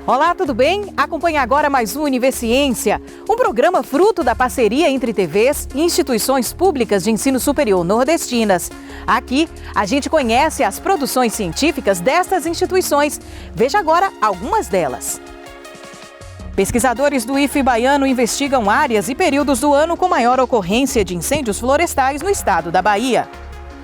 Olá, tudo bem? Acompanhe agora mais um Universiência, um programa fruto da parceria entre TVs e instituições públicas de ensino superior nordestinas. Aqui, a gente conhece as produções científicas destas instituições. Veja agora algumas delas. Pesquisadores do IFE baiano investigam áreas e períodos do ano com maior ocorrência de incêndios florestais no estado da Bahia.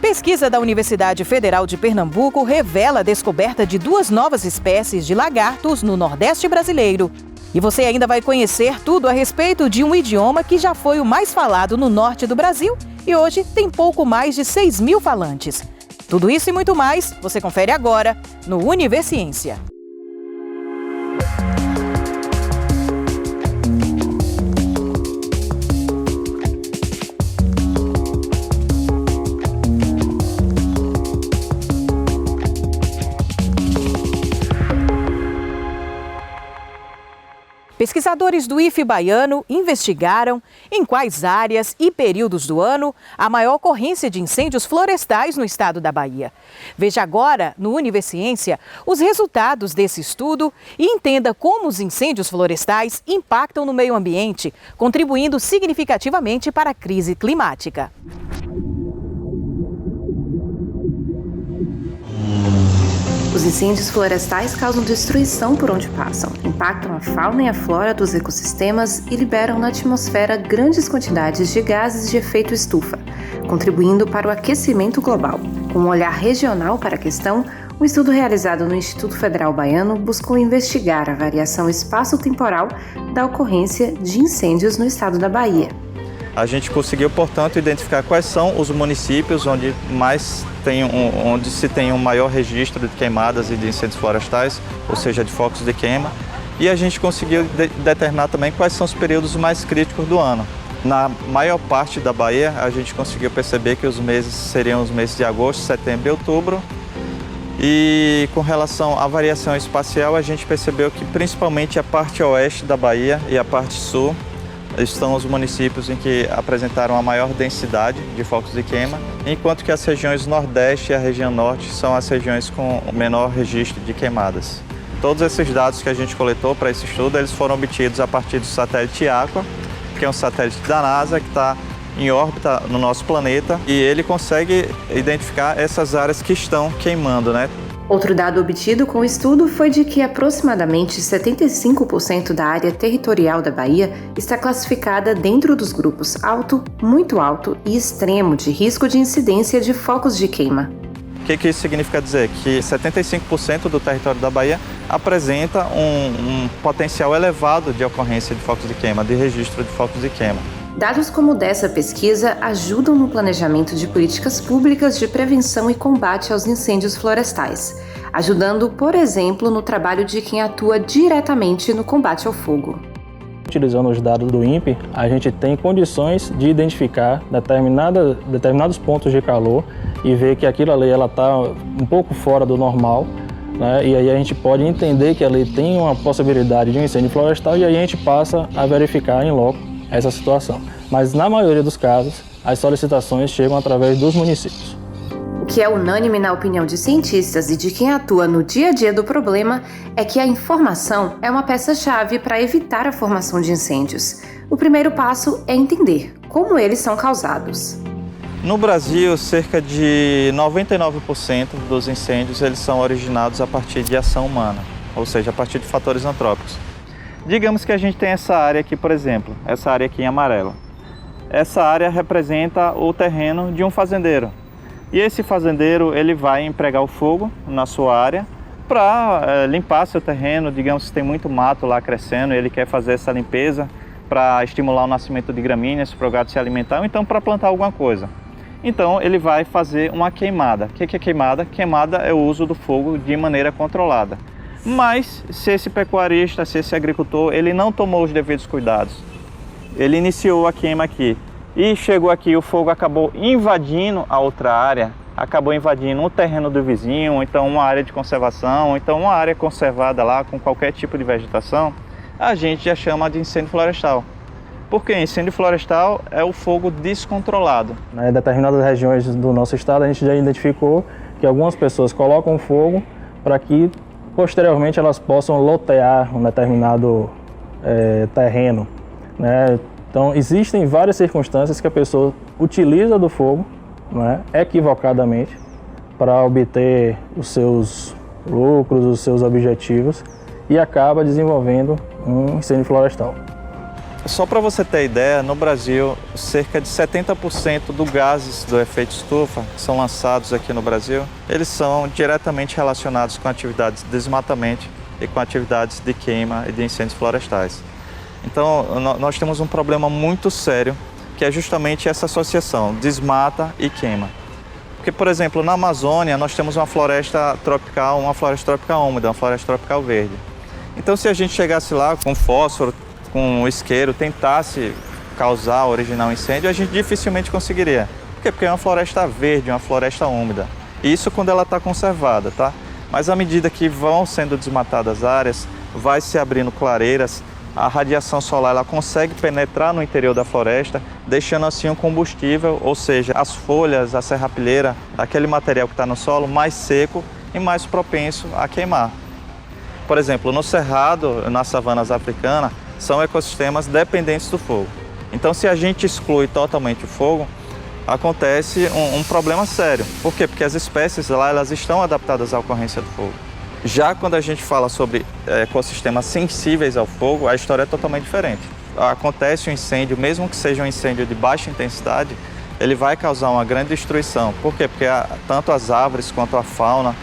Pesquisa da Universidade Federal de Pernambuco revela a descoberta de 2 novas espécies de lagartos no Nordeste brasileiro. E você ainda vai conhecer tudo a respeito de um idioma que já foi o mais falado no norte do Brasil e hoje tem pouco mais de 6.000 falantes. Tudo isso e muito mais você confere agora no Universiência. Pesquisadores do IFE baiano investigaram em quais áreas e períodos do ano a maior ocorrência de incêndios florestais no estado da Bahia. Veja agora, no Universiência, os resultados desse estudo e entenda como os incêndios florestais impactam no meio ambiente, contribuindo significativamente para a crise climática. Os incêndios florestais causam destruição por onde passam, impactam a fauna e a flora dos ecossistemas e liberam na atmosfera grandes quantidades de gases de efeito estufa, contribuindo para o aquecimento global. Com um olhar regional para a questão, um estudo realizado no Instituto Federal Baiano buscou investigar a variação espaço-temporal da ocorrência de incêndios no estado da Bahia. A gente conseguiu, portanto, identificar quais são os municípios onde se tem um maior registro de queimadas e de incêndios florestais, ou seja, de focos de queima. E a gente conseguiu determinar também quais são os períodos mais críticos do ano. Na maior parte da Bahia, a gente conseguiu perceber que os meses seriam os meses de agosto, setembro e outubro. E com relação à variação espacial, a gente percebeu que principalmente a parte oeste da Bahia e a parte sul estão os municípios em que apresentaram a maior densidade de focos de queima, enquanto que as regiões Nordeste e a região Norte são as regiões com o menor registro de queimadas. Todos esses dados que a gente coletou para esse estudo, eles foram obtidos a partir do satélite Aqua, que é um satélite da NASA que está em órbita no nosso planeta e ele consegue identificar essas áreas que estão queimando, né? Outro dado obtido com o estudo foi de que aproximadamente 75% da área territorial da Bahia está classificada dentro dos grupos alto, muito alto e extremo de risco de incidência de focos de queima. O que isso significa dizer? Que 75% do território da Bahia apresenta um potencial elevado de ocorrência de focos de queima, de registro de focos de queima. Dados como o dessa pesquisa ajudam no planejamento de políticas públicas de prevenção e combate aos incêndios florestais, ajudando, por exemplo, no trabalho de quem atua diretamente no combate ao fogo. Utilizando os dados do INPE, a gente tem condições de identificar determinados pontos de calor e ver que aquilo ali está um pouco fora do normal, né? E aí a gente pode entender que ali tem uma possibilidade de um incêndio florestal e aí a gente passa a verificar em loco essa situação. Mas na maioria dos casos, as solicitações chegam através dos municípios. O que é unânime na opinião de cientistas e de quem atua no dia a dia do problema é que a informação é uma peça-chave para evitar a formação de incêndios. O primeiro passo é entender como eles são causados. No Brasil, cerca de 99% dos incêndios eles são originados a partir de ação humana, ou seja, a partir de fatores antrópicos. Digamos que a gente tem essa área aqui, por exemplo, essa área aqui em amarelo. Essa área representa o terreno de um fazendeiro. E esse fazendeiro ele vai empregar o fogo na sua área para limpar seu terreno. Digamos que tem muito mato lá crescendo, ele quer fazer essa limpeza para estimular o nascimento de gramíneas, para o gado se alimentar, ou então para plantar alguma coisa. Então ele vai fazer uma queimada. O que é queimada? Queimada é o uso do fogo de maneira controlada. Mas se esse pecuarista, se esse agricultor, ele não tomou os devidos cuidados, ele iniciou a queima aqui e chegou aqui, o fogo acabou invadindo a outra área, acabou invadindo o terreno do vizinho, ou então uma área de conservação, ou então uma área conservada lá com qualquer tipo de vegetação, a gente já chama de incêndio florestal. Porque incêndio florestal é o fogo descontrolado. Em determinadas regiões do nosso estado, a gente já identificou que algumas pessoas colocam fogo para que posteriormente elas possam lotear um determinado terreno, né? Então existem várias circunstâncias que a pessoa utiliza do fogo, né, equivocadamente para obter os seus lucros, os seus objetivos e acaba desenvolvendo um incêndio florestal. Só para você ter ideia, no Brasil, cerca de 70% dos gases do efeito estufa que são lançados aqui no Brasil, eles são diretamente relacionados com atividades de desmatamento e com atividades de queima e de incêndios florestais. Então, nós temos um problema muito sério, que é justamente essa associação, desmata e queima. Porque, por exemplo, na Amazônia, nós temos uma floresta tropical úmida, uma floresta tropical verde. Então, se a gente chegasse lá com fósforo, com isqueiro, tentasse originar um incêndio, a gente dificilmente conseguiria. Por quê? Porque é uma floresta verde, uma floresta úmida. Isso quando ela está conservada, tá? Mas à medida que vão sendo desmatadas áreas, vai se abrindo clareiras, a radiação solar ela consegue penetrar no interior da floresta, deixando assim um combustível, ou seja, as folhas, a serrapilheira, aquele material que está no solo, mais seco e mais propenso a queimar. Por exemplo, no cerrado, nas savanas africanas, são ecossistemas dependentes do fogo. Então, se a gente exclui totalmente o fogo, acontece um problema sério. Por quê? Porque as espécies lá elas estão adaptadas à ocorrência do fogo. Já quando a gente fala sobre ecossistemas sensíveis ao fogo, a história é totalmente diferente. Acontece um incêndio, mesmo que seja um incêndio de baixa intensidade, ele vai causar uma grande destruição. Por quê? Porque tanto as árvores quanto a fauna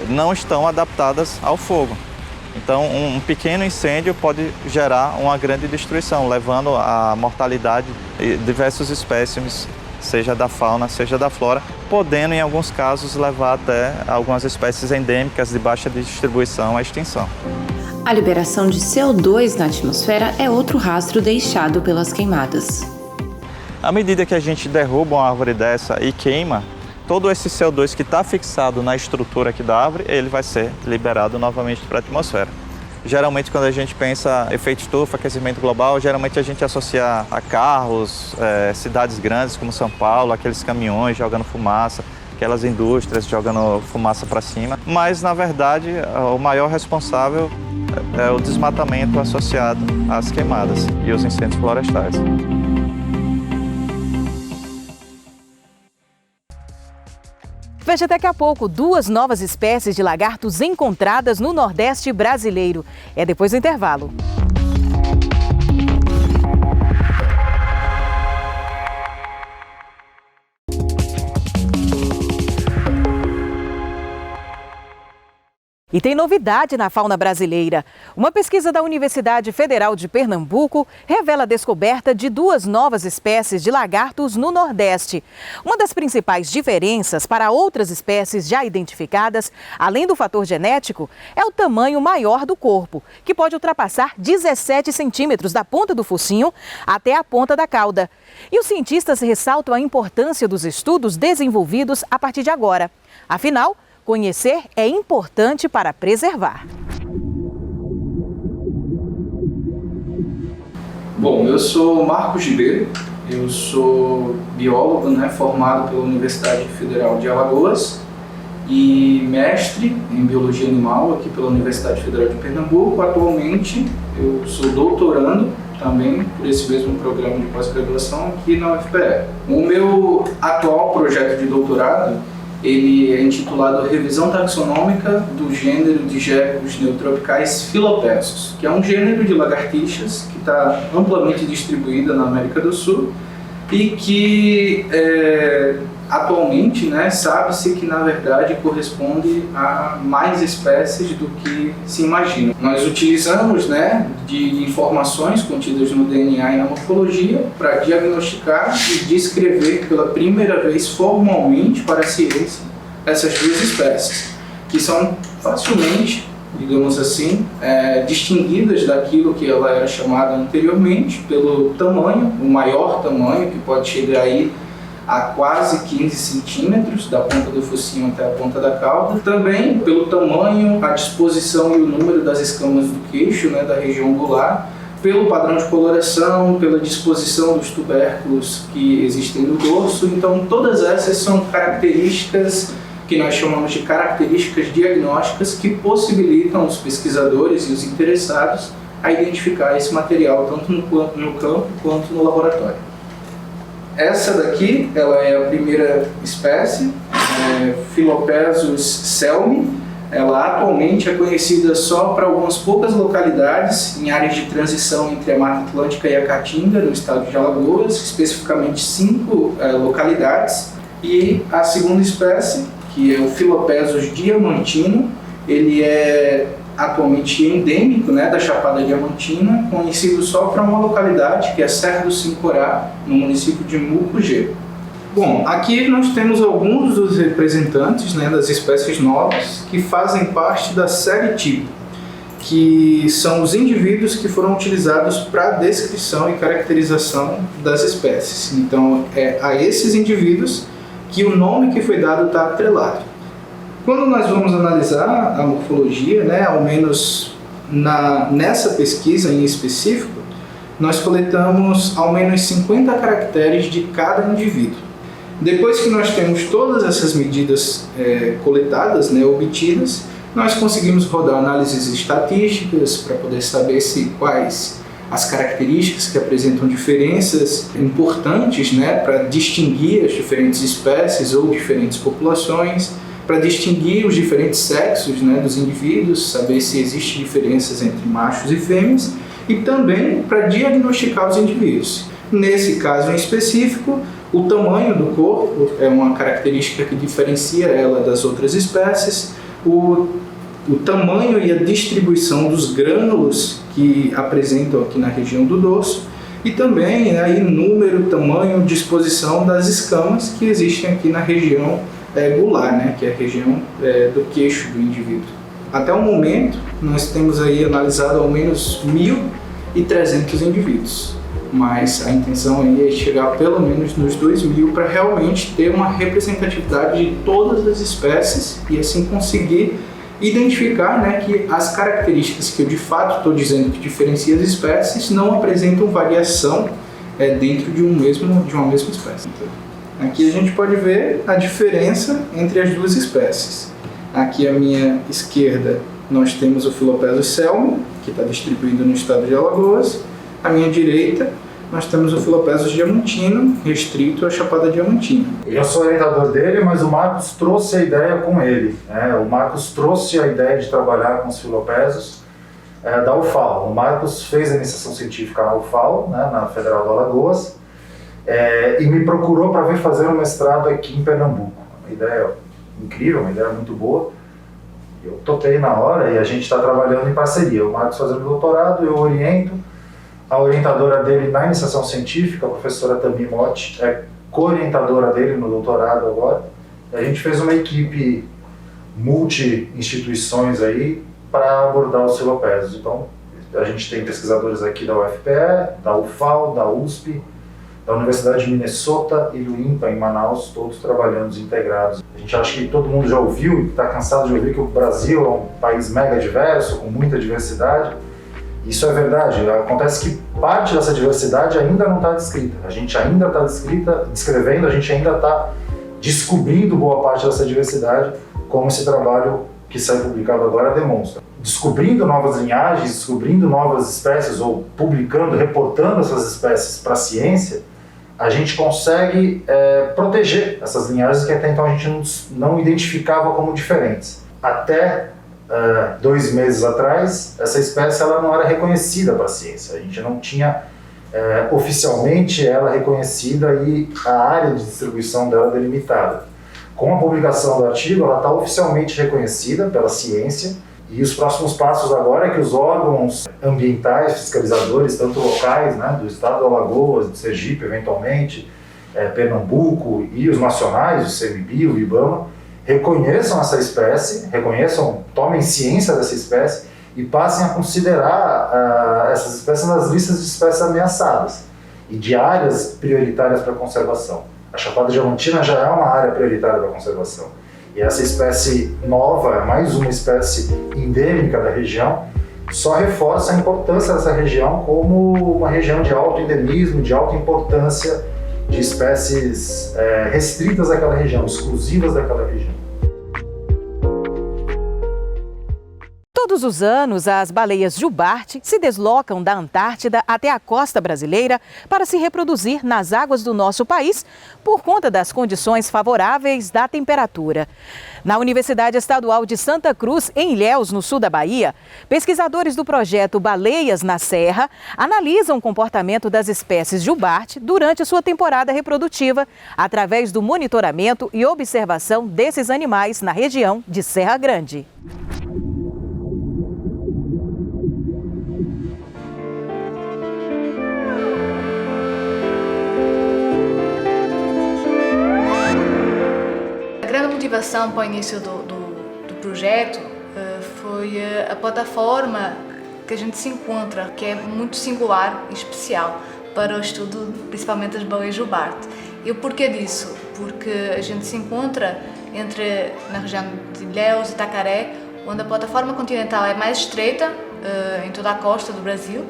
não estão adaptadas ao fogo. Então, um pequeno incêndio pode gerar uma grande destruição, levando à mortalidade de diversos espécimes, seja da fauna, seja da flora, podendo, em alguns casos, levar até algumas espécies endêmicas de baixa distribuição à extinção. A liberação de CO2 na atmosfera é outro rastro deixado pelas queimadas. À medida que a gente derruba uma árvore dessa e queima, todo esse CO2 que está fixado na estrutura aqui da árvore, ele vai ser liberado novamente para a atmosfera. Geralmente, quando a gente pensa em efeito estufa, aquecimento global, geralmente a gente associa a carros, cidades grandes como São Paulo, aqueles caminhões jogando fumaça, aquelas indústrias jogando fumaça para cima. Mas, na verdade, o maior responsável é o desmatamento associado às queimadas e os incêndios florestais. Veja daqui a pouco 2 novas espécies de lagartos encontradas no Nordeste brasileiro. É depois do intervalo. E tem novidade na fauna brasileira. Uma pesquisa da Universidade Federal de Pernambuco revela a descoberta de 2 novas espécies de lagartos no Nordeste. Uma das principais diferenças para outras espécies já identificadas, além do fator genético, é o tamanho maior do corpo, que pode ultrapassar 17 centímetros da ponta do focinho até a ponta da cauda. E os cientistas ressaltam a importância dos estudos desenvolvidos a partir de agora. Afinal, conhecer é importante para preservar. Bom, eu sou Marcos Ribeiro, eu sou biólogo, formado pela Universidade Federal de Alagoas e mestre em Biologia Animal aqui pela Universidade Federal de Pernambuco. Atualmente eu sou doutorando também por esse mesmo programa de pós-graduação aqui na UFPE. O meu atual projeto de doutorado ele é intitulado Revisão Taxonômica do Gênero de Geckos Neotropicais Filopessos, que é um gênero de lagartixas que está amplamente distribuída na América do Sul e que atualmente sabe-se que na verdade corresponde a mais espécies do que se imagina. Nós utilizamos de informações contidas no DNA e na morfologia para diagnosticar e descrever pela primeira vez formalmente para a ciência essas 2 espécies, que são facilmente, digamos assim, distinguidas daquilo que ela era chamada anteriormente pelo tamanho, o maior tamanho, que pode chegar aí a quase 15 centímetros da ponta do focinho até a ponta da cauda. Também pelo tamanho, a disposição e o número das escamas do queixo, da região angular, pelo padrão de coloração, pela disposição dos tubérculos que existem no dorso. Então, todas essas são características que nós chamamos de características diagnósticas que possibilitam os pesquisadores e os interessados a identificar esse material tanto no campo quanto no laboratório. Essa daqui, ela é a primeira espécie, Philopezus selmi. Ela atualmente é conhecida só para algumas poucas localidades em áreas de transição entre a Mata Atlântica e a Caatinga, no estado de Alagoas, especificamente 5 localidades. E a segunda espécie, que é o Philopezus diamantino, ele é atualmente endêmico, né, da Chapada Diamantina, conhecido só para uma localidade, que é Serra do Sincorá, no município de Mucugê. Bom, aqui nós temos alguns dos representantes, né, das espécies novas que fazem parte da série tipo, que são os indivíduos que foram utilizados para descrição e caracterização das espécies. Então, é a esses indivíduos que o nome que foi dado está atrelado. Quando nós vamos analisar a morfologia, né, ao menos nessa pesquisa em específico, nós coletamos ao menos 50 caracteres de cada indivíduo. Depois que nós temos todas essas medidas coletadas, né, obtidas, nós conseguimos rodar análises estatísticas para poder saber quais as características que apresentam diferenças importantes, né, para distinguir as diferentes espécies ou diferentes populações, para distinguir os diferentes sexos, né, dos indivíduos, saber se existem diferenças entre machos e fêmeas, e também para diagnosticar os indivíduos. Nesse caso em específico, o tamanho do corpo é uma característica que diferencia ela das outras espécies, o tamanho e a distribuição dos grânulos que apresentam aqui na região do dorso, e também aí, número, tamanho, disposição das escamas que existem aqui na região gular, né, que é a região do queixo do indivíduo. Até o momento, nós temos aí analisado ao menos 1.300 indivíduos, mas a intenção aí é chegar pelo menos nos 2.000 para realmente ter uma representatividade de todas as espécies e assim conseguir identificar, né, que as características que eu de fato estou dizendo que diferencia as espécies não apresentam variação dentro de uma mesma espécie. Aqui a gente pode ver a diferença entre as duas espécies. Aqui à minha esquerda nós temos o Philopezus selmi, que está distribuído no estado de Alagoas. À minha direita nós temos o Philopezus diamantino, restrito à Chapada Diamantina. Eu sou orientador dele, mas o Marcos trouxe a ideia com ele, né? O Marcos trouxe a ideia de trabalhar com os Philopezus da UFAL. O Marcos fez a iniciação científica na UFAL, né, na Federal do Alagoas, e me procurou para vir fazer um mestrado aqui em Pernambuco. Uma ideia incrível, uma ideia muito boa. Eu topei na hora e a gente está trabalhando em parceria. O Marcos fazendo doutorado, eu oriento. A orientadora dele na iniciação científica, a professora Tami Motti, é co-orientadora dele no doutorado agora. E a gente fez uma equipe multi-instituições aí para abordar os Philopezus. Então, a gente tem pesquisadores aqui da UFPE, da UFAL, da USP, da Universidade de Minnesota e do INPA, em Manaus, todos trabalhando integrados. A gente acha que todo mundo já ouviu e está cansado de ouvir que o Brasil é um país mega diverso, com muita diversidade. Isso é verdade. Acontece que parte dessa diversidade ainda não está descrita. A gente ainda está descrevendo, a gente ainda está descobrindo boa parte dessa diversidade, como esse trabalho que sai publicado agora demonstra. Descobrindo novas linhagens, descobrindo novas espécies ou publicando, reportando essas espécies para a ciência, a gente consegue proteger essas linhagens que até então a gente não identificava como diferentes. Até 2 meses atrás, essa espécie ela não era reconhecida para a ciência. A gente não tinha oficialmente ela reconhecida e a área de distribuição dela delimitada. Com a publicação do artigo, ela está oficialmente reconhecida pela ciência. E os próximos passos agora é que os órgãos ambientais, fiscalizadores, tanto locais, né, do estado do Alagoas, do Sergipe, eventualmente, Pernambuco, e os nacionais, o CMBio, o IBAMA, reconheçam essa espécie, tomem ciência dessa espécie e passem a considerar essas espécies nas listas de espécies ameaçadas e de áreas prioritárias para conservação. A Chapada Diamantina já é uma área prioritária para conservação. E essa espécie nova, mais uma espécie endêmica da região, só reforça a importância dessa região como uma região de alto endemismo, de alta importância de espécies restritas àquela região, exclusivas daquela região. Todos os anos, as baleias jubarte se deslocam da Antártida até a costa brasileira para se reproduzir nas águas do nosso país por conta das condições favoráveis da temperatura. Na Universidade Estadual de Santa Cruz, em Ilhéus, no sul da Bahia, pesquisadores do projeto Baleias na Serra analisam o comportamento das espécies jubarte durante sua temporada reprodutiva, através do monitoramento e observação desses animais na região de Serra Grande. A grande motivação para o início do projeto foi a plataforma que a gente se encontra, que é muito singular e especial para o estudo, principalmente das baleias jubarte. E o porquê disso? Porque a gente se encontra na região de Ilhéus e Itacaré, onde a plataforma continental é mais estreita em toda a costa do Brasil.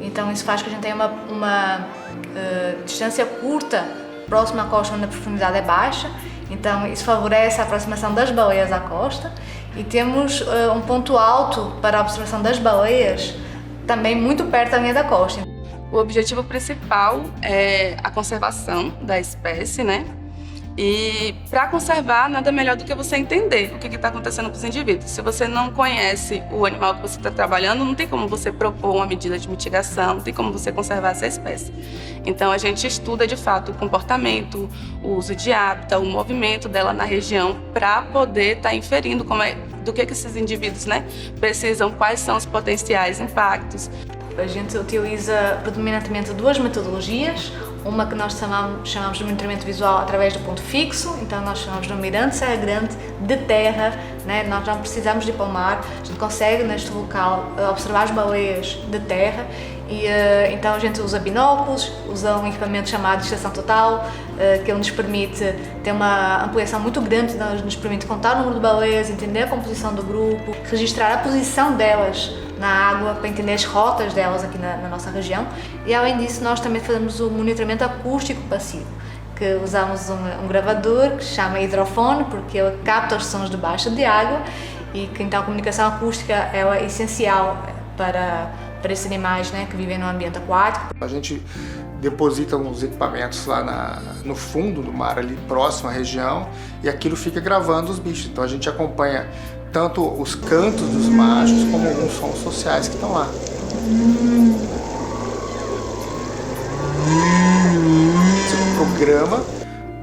Então isso faz que a gente tenha uma distância curta próxima à costa, onde a profundidade é baixa. Então isso favorece a aproximação das baleias à costa. E temos um ponto alto para a observação das baleias também muito perto da linha da costa. O objetivo principal é a conservação da espécie, né? E para conservar, nada melhor do que você entender o que está acontecendo com os indivíduos. Se você não conhece o animal que você está trabalhando, não tem como você propor uma medida de mitigação, não tem como você conservar essa espécie. Então a gente estuda de fato o comportamento, o uso de hábitat, o movimento dela na região, para poder estar inferindo do que esses indivíduos, né, precisam, quais são os potenciais impactos. A gente utiliza predominantemente duas metodologias, uma que nós chamamos de monitoramento visual através do ponto fixo, então nós chamamos de Mirante Serra Grande, de terra, né? Nós não precisamos de ir para o mar, a gente consegue neste local observar as baleias de terra e então a gente usa binóculos, usa um equipamento chamado de estação total, que nos permite ter uma ampliação muito grande, nos permite contar o número de baleias, entender a composição do grupo, registrar a posição delas na água para entender as rotas delas aqui na nossa região. E além disso, nós também fazemos o monitoramento acústico passivo, que usamos um gravador que se chama hidrofone, porque ele capta os sons debaixo de água e que então a comunicação acústica é essencial para esses animais, né, que vivem no ambiente aquático. A gente deposita uns equipamentos lá no fundo do mar, ali próximo à região, e aquilo fica gravando os bichos. Então a gente acompanha tanto os cantos dos machos como alguns sons sociais que estão lá. Você programa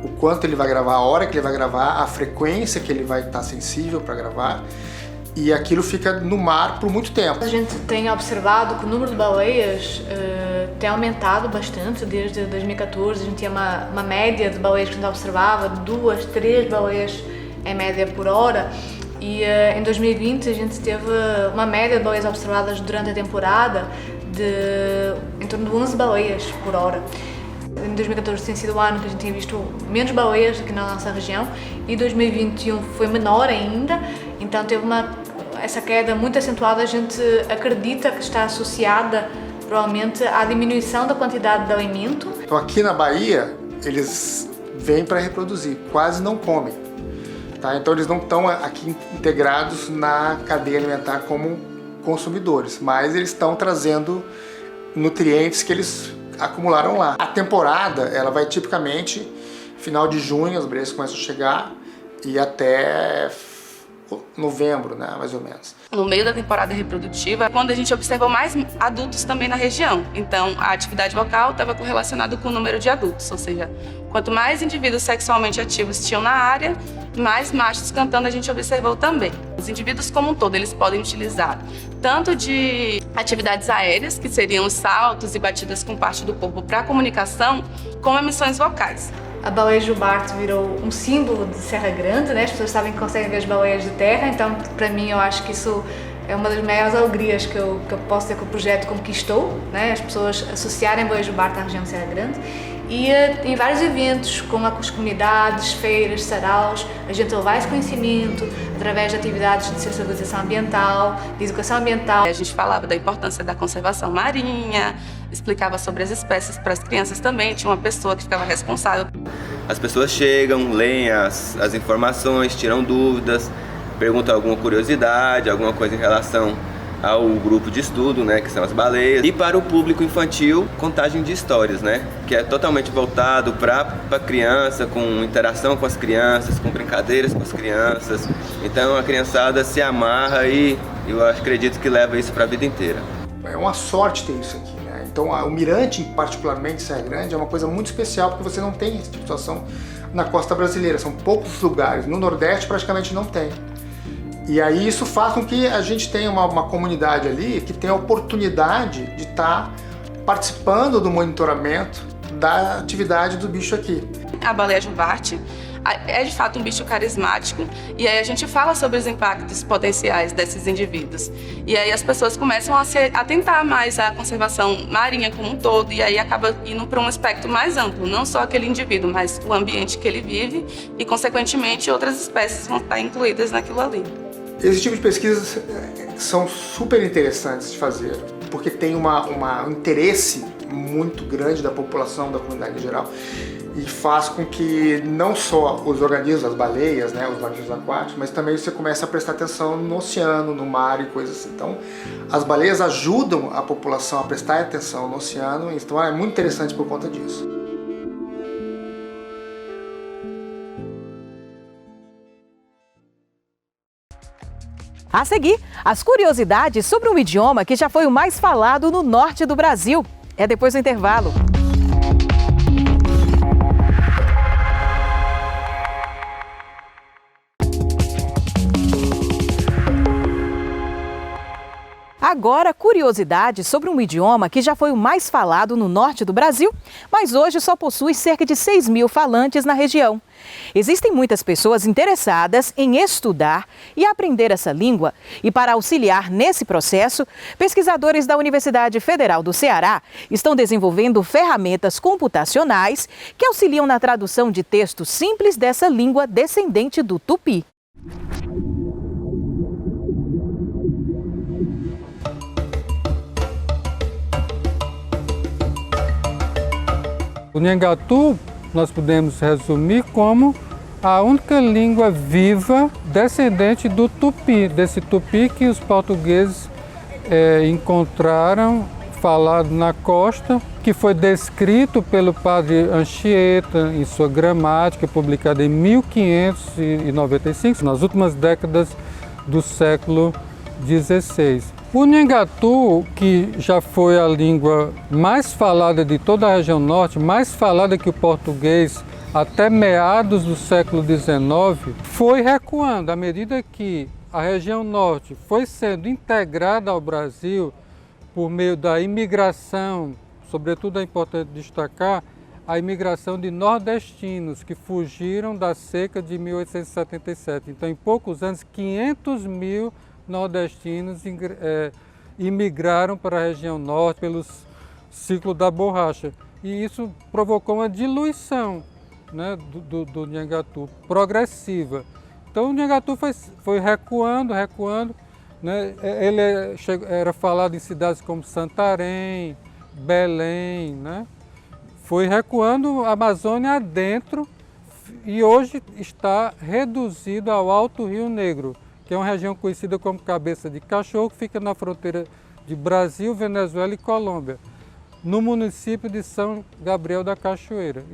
o quanto ele vai gravar, a hora que ele vai gravar, a frequência que ele vai estar sensível para gravar, e aquilo fica no mar por muito tempo. A gente tem observado que o número de baleias tem aumentado bastante desde 2014. A gente tinha uma média de baleias que a gente observava, 2, 3 baleias em média por hora. E em 2020 a gente teve uma média de baleias observadas durante a temporada em torno de 11 baleias por hora. Em 2014 tem sido o ano que a gente tem visto menos baleias aqui na nossa região e 2021 foi menor ainda, então teve essa queda muito acentuada. A gente acredita que está associada provavelmente à diminuição da quantidade de alimento. Então aqui na Bahia eles vêm para reproduzir, quase não comem. Tá? Então eles não estão aqui integrados na cadeia alimentar como consumidores, mas eles estão trazendo nutrientes que eles acumularam lá. A temporada ela vai tipicamente final de junho, as baleias começam a chegar, e até novembro, né, mais ou menos. No meio da temporada reprodutiva, quando a gente observou mais adultos também na região. Então, a atividade vocal estava correlacionada com o número de adultos, ou seja, quanto mais indivíduos sexualmente ativos tinham na área, mais machos cantando a gente observou também. Os indivíduos como um todo, eles podem utilizar tanto de atividades aéreas, que seriam os saltos e batidas com parte do corpo para comunicação, como emissões vocais. A baleia jubarte virou um símbolo de Serra Grande, né? As pessoas sabem que conseguem ver as baleias de terra, então para mim eu acho que isso é uma das maiores alegrias que eu posso ter que o projeto conquistou, né? As pessoas associarem a baleia jubarte à região de Serra Grande. E em vários eventos, com as comunidades, feiras, saraus, a gente levar esse conhecimento através de atividades de sensibilização ambiental, de educação ambiental. A gente falava da importância da conservação marinha, explicava sobre as espécies para as crianças também, tinha uma pessoa que ficava responsável. As pessoas chegam, leem as informações, tiram dúvidas, pergunta alguma curiosidade, alguma coisa em relação ao grupo de estudo, né, que são as baleias. E para o público infantil, contagem de histórias, né, que é totalmente voltado para a criança, com interação com as crianças, com brincadeiras com as crianças. Então a criançada se amarra e eu acredito que leva isso para a vida inteira. É uma sorte ter isso aqui, né? Então o Mirante, particularmente Serra Grande, é uma coisa muito especial porque você não tem essa tipo de situação na costa brasileira. São poucos lugares. No Nordeste praticamente não tem. E aí isso faz com que a gente tenha uma comunidade ali que tenha a oportunidade de estar participando do monitoramento da atividade do bicho aqui. A baleia juvarte é de fato um bicho carismático e aí a gente fala sobre os impactos potenciais desses indivíduos. E aí as pessoas começam a se atentar mais à conservação marinha como um todo e aí acaba indo para um aspecto mais amplo, não só aquele indivíduo, mas o ambiente que ele vive e, consequentemente, outras espécies vão estar incluídas naquilo ali. Esse tipo de pesquisas são super interessantes de fazer, porque tem um interesse muito grande da população, da comunidade em geral, e faz com que não só os organismos, as baleias, né, os mamíferos aquáticos, mas também você começa a prestar atenção no oceano, no mar e coisas assim. Então, as baleias ajudam a população a prestar atenção no oceano, então é muito interessante por conta disso. A seguir, as curiosidades sobre um idioma que já foi o mais falado no norte do Brasil. É depois do intervalo. Agora, curiosidades sobre um idioma que já foi o mais falado no norte do Brasil, mas hoje só possui cerca de 6.000 falantes na região. Existem muitas pessoas interessadas em estudar e aprender essa língua e, para auxiliar nesse processo, pesquisadores da Universidade Federal do Ceará estão desenvolvendo ferramentas computacionais que auxiliam na tradução de textos simples dessa língua descendente do tupi. O Nhangatu nós podemos resumir como a única língua viva descendente do tupi, desse tupi que os portugueses encontraram falado na costa, que foi descrito pelo padre Anchieta em sua gramática, publicada em 1595, nas últimas décadas do século XVI. O Nhangatu, que já foi a língua mais falada de toda a região norte, mais falada que o português até meados do século XIX, foi recuando à medida que a região norte foi sendo integrada ao Brasil por meio da imigração, sobretudo é importante destacar a imigração de nordestinos que fugiram da seca de 1877. Então, em poucos anos, 500 mil nordestinos imigraram para a região norte pelo ciclo da borracha. E isso provocou uma diluição, né, do Nhangatu, progressiva. Então o Nhangatu foi recuando, né? Ele era falado em cidades como Santarém, Belém, né? Foi recuando a Amazônia adentro e hoje está reduzido ao Alto Rio Negro, que é uma região conhecida como Cabeça de Cachorro, que fica na fronteira de Brasil, Venezuela e Colômbia, no município de São Gabriel da Cachoeira.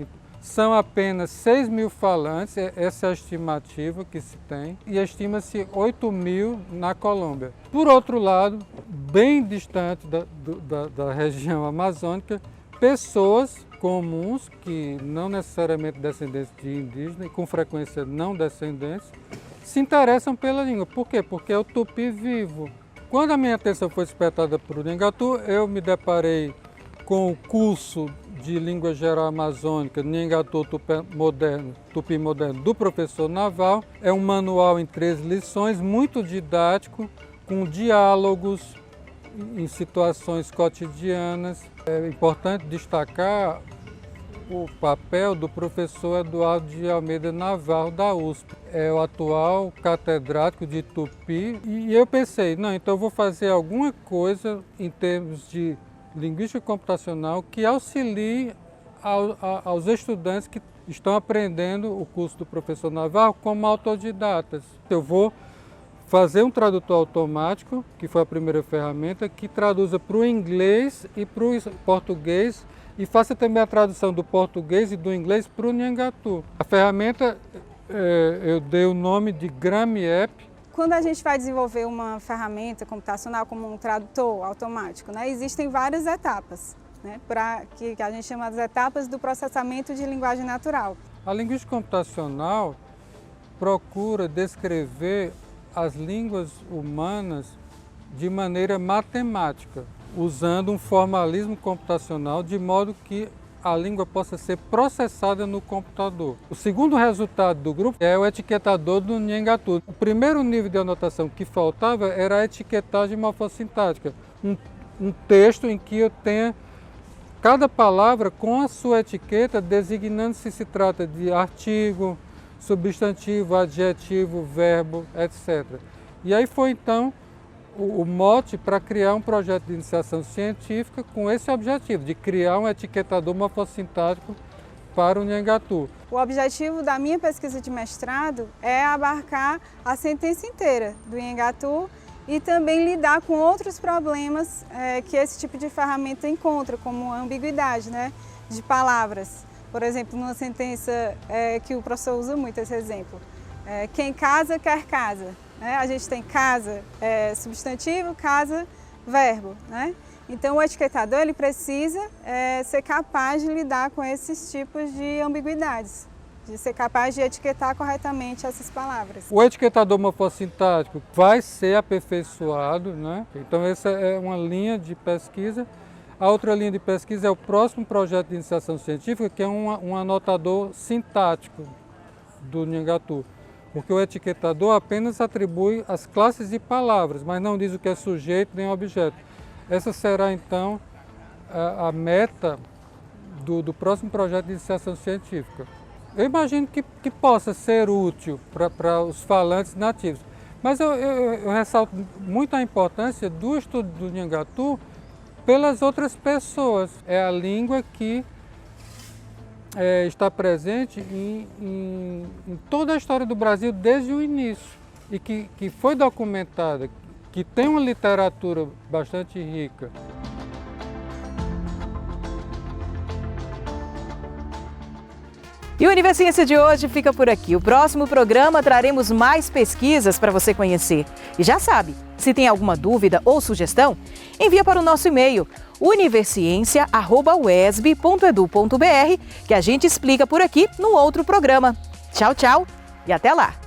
São apenas 6.000 falantes, essa é a estimativa que se tem, e estima-se 8.000 na Colômbia. Por outro lado, bem distante da região amazônica, pessoas comuns, que não necessariamente descendentes de indígenas, e com frequência não descendentes, se interessam pela língua. Por quê? Porque é o tupi vivo. Quando a minha atenção foi despertada para o Nhangatu, eu me deparei com o curso de Língua Geral Amazônica, Nhangatu Tupi Moderno, do professor Naval. É um manual em 3 lições, muito didático, com diálogos em situações cotidianas. É importante destacar o papel do professor Eduardo de Almeida Navarro, da USP. É o atual catedrático de Tupi. E eu pensei, não, então eu vou fazer alguma coisa em termos de linguística computacional que auxilie aos estudantes que estão aprendendo o curso do professor Navarro como autodidatas. Eu vou fazer um tradutor automático, que foi a primeira ferramenta, que traduza para o inglês e para o português e faça também a tradução do português e do inglês para o Nhangatu. A ferramenta eu dei o nome de GramApp. Quando a gente vai desenvolver uma ferramenta computacional como um tradutor automático, né, existem várias etapas, né, que a gente chama de etapas do processamento de linguagem natural. A linguística computacional procura descrever as línguas humanas de maneira matemática, usando um formalismo computacional de modo que a língua possa ser processada no computador. O segundo resultado do grupo é o etiquetador do Nhangatu. O primeiro nível de anotação que faltava era a etiquetagem morfossintática, um texto em que eu tenha cada palavra com a sua etiqueta designando se trata de artigo, substantivo, adjetivo, verbo, etc. E aí foi então o mote para criar um projeto de iniciação científica com esse objetivo, de criar um etiquetador morfossintático para o Nhangatu. O objetivo da minha pesquisa de mestrado é abarcar a sentença inteira do Nhangatu e também lidar com outros problemas que esse tipo de ferramenta encontra, como a ambiguidade, né, de palavras. Por exemplo, numa sentença que o professor usa muito esse exemplo, quem casa quer casa. Né? A gente tem casa substantivo, casa verbo. Né? Então o etiquetador ele precisa ser capaz de lidar com esses tipos de ambiguidades, de ser capaz de etiquetar corretamente essas palavras. O etiquetador morfossintático vai ser aperfeiçoado, né? Então essa é uma linha de pesquisa. A outra linha de pesquisa é o próximo projeto de iniciação científica, que é um anotador sintático do Nhangatu, porque o etiquetador apenas atribui as classes de palavras, mas não diz o que é sujeito nem objeto. Essa será então a meta do próximo projeto de iniciação científica. Eu imagino que possa ser útil para os falantes nativos, mas eu ressalto muito a importância do estudo do Nhangatu pelas outras pessoas. É a língua que está presente em toda a história do Brasil desde o início e que foi documentada, que tem uma literatura bastante rica. E o Univerciência de hoje fica por aqui. O próximo programa traremos mais pesquisas para você conhecer. E já sabe, se tem alguma dúvida ou sugestão, envia para o nosso e-mail universiencia@uesb.edu.br que a gente explica por aqui no outro programa. Tchau, tchau e até lá!